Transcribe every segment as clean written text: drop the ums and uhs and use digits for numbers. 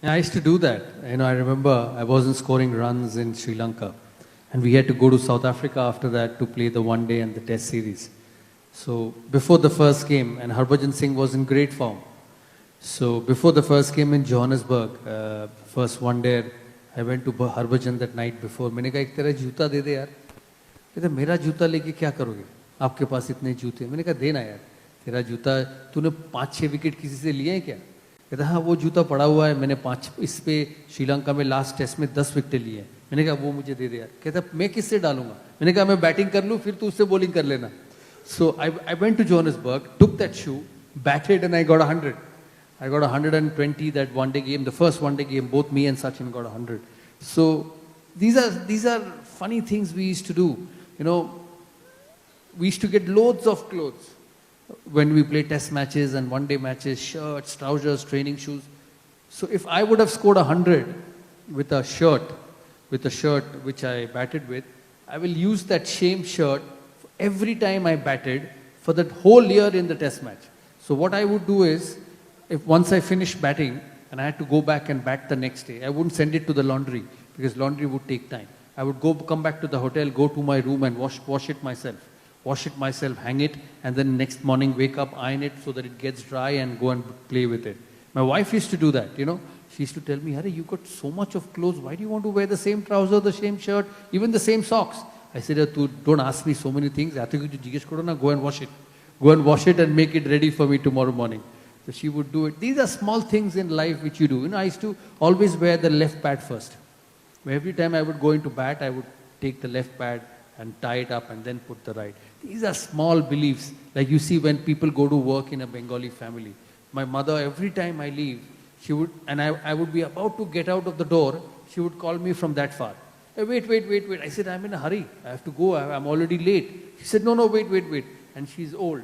Yeah, I used to do that. I remember I wasn't scoring runs in Sri Lanka, and we had to go to South Africa after that to play the one day and the test series. So before the first game, and Harbhajan Singh was in great form. So before the first game in Johannesburg, first one day, I went to Harbhajan that night before. मैंने कहा एक तेरा जूता दे दे यार. कहता मेरा जूता लेके क्या करोगे? आपके पास इतने जूते. मैंने कहा देना यार. तेरा जूता तूने 5-6 विकेट किसी से लिए हैं क्या? कहता हाँ वो जूता पड़ा हुआ है, मैंने 5 इस पे श्रीलंका में लास्ट टेस्ट में 10 विकेट लिए हैं. मैंने कहा वो मुझे दे दे यार. कहता मैं किससे डालूंगा? मैंने कहा मैं बैटिंग कर लूँ फिर तू उससे बॉलिंग कर लेना. So I went to Johannesburg, took that shoe, batted, and I got 100. I got 120 that one day game, the first one day game. Both me and Sachin got 100. So these are funny things we used to do. We used to get loads of clothes when we play test matches and one day matches, shirts, trousers, training shoes. So if I would have scored 100 with a shirt which I batted with, I will use that same shirt every time I batted for that whole year in the test match. So what I would do is, if once I finished batting and I had to go back and bat the next day, I wouldn't send it to the laundry because laundry would take time. I would come back to the hotel, go to my room and wash it myself, hang it, and then next morning wake up, iron it so that it gets dry and go and play with it. My wife used to do that, She used to tell me, Harry, you got so much of clothes. Why do you want to wear the same trouser, the same shirt, even the same socks? I said, don't ask me so many things. Go and wash it. Go and wash it and make it ready for me tomorrow morning. So she would do it. These are small things in life which you do. I used to always wear the left pad first. Every time I would go into bat, I would take the left pad and tie it up and then put the right. These are small beliefs. Like you see when people go to work in a Bengali family. My mother, every time I leave, she would, and I would be about to get out of the door, she would call me from that far. Hey, wait. I said, I'm in a hurry. I have to go. I'm already late. She said, no, wait. And she's old.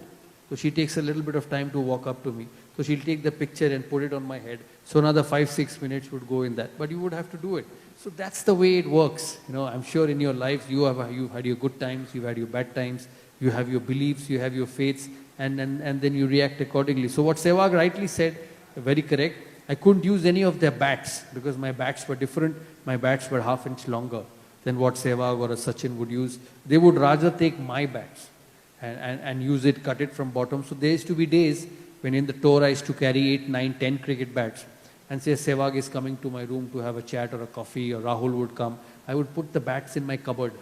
So she takes a little bit of time to walk up to me. So she'll take the picture and put it on my head. So another 5-6 minutes would go in that. But you would have to do it. So that's the way it works. I'm sure in your life you've had your good times, you've had your bad times, you have your beliefs, you have your faiths, and then you react accordingly. So what Sehwag rightly said, very correct. I couldn't use any of their bats because my bats were different. My bats were half inch longer than what Sehwag or a Sachin would use. They would rather take my bats and use it, cut it from bottom. So there used to be days when in the tour I used to carry 8, 9, 10 cricket bats and say Sehwag is coming to my room to have a chat or a coffee, or Rahul would come. I would put the bats in my cupboard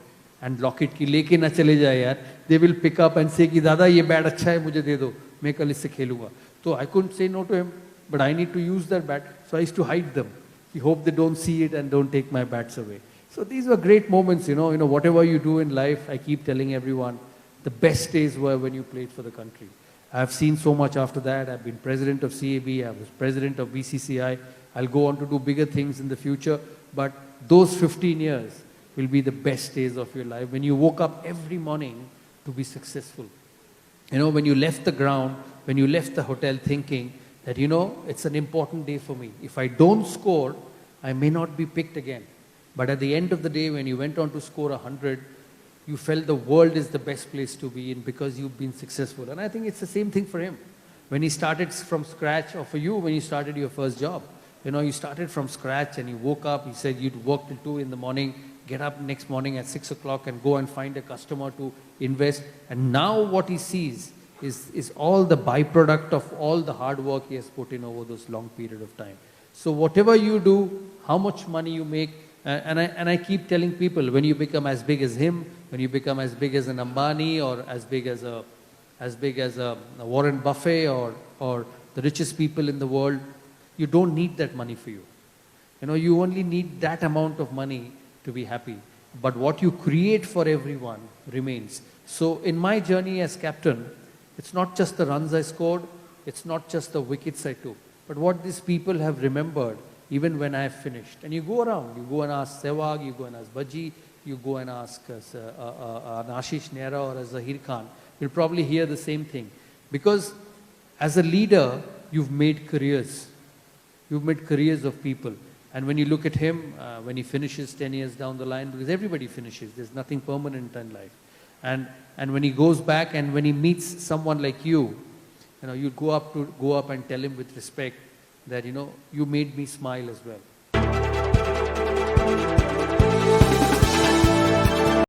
and lock it ki leke na chale jaye yaar. They will pick up and say ki dada ye bat acha hai, mujhe de do, main kal isse khelunga. So I couldn't say no to him, but I need to use that bat. So I used to hide them. We hope they don't see it and don't take my bats away. So these were great moments, whatever you do in life, I keep telling everyone, the best days were when you played for the country. I've seen so much after that. I've been president of CAB, I was president of BCCI. I'll go on to do bigger things in the future, but those 15 years will be the best days of your life when you woke up every morning to be successful. When you left the ground, when you left the hotel thinking that, it's an important day for me. If I don't score, I may not be picked again. But at the end of the day, when you went on to score 100, you felt the world is the best place to be in because you've been successful. And I think it's the same thing for him. When he started from scratch, or for you, when you started your first job, you started from scratch and you woke up, he said you'd work till 2 in the morning, get up next morning at 6 o'clock and go and find a customer to invest. And now what he sees is all the byproduct of all the hard work he has put in over this long period of time. So whatever you do, how much money you make, and I keep telling people, when you become as big as him, when you become as big as an Ambani or as big as a Warren Buffett or the richest people in the world, you don't need that money for you. You only need that amount of money to be happy. But what you create for everyone remains. So in my journey as captain, it's not just the runs I scored, it's not just the wickets I took, but what these people have remembered even when I have finished. And you go around, you go and ask Sehwag, you go and ask Bhaji, you go and ask an Ashish Nehra or a Zahir Khan, you'll probably hear the same thing. Because as a leader, you've made careers. You've made careers of people. And when you look at him, when he finishes 10 years down the line, because everybody finishes, there's nothing permanent in life. And when he goes back and when he meets someone like you, you go up and tell him with respect, that, you know, you made me smile as well.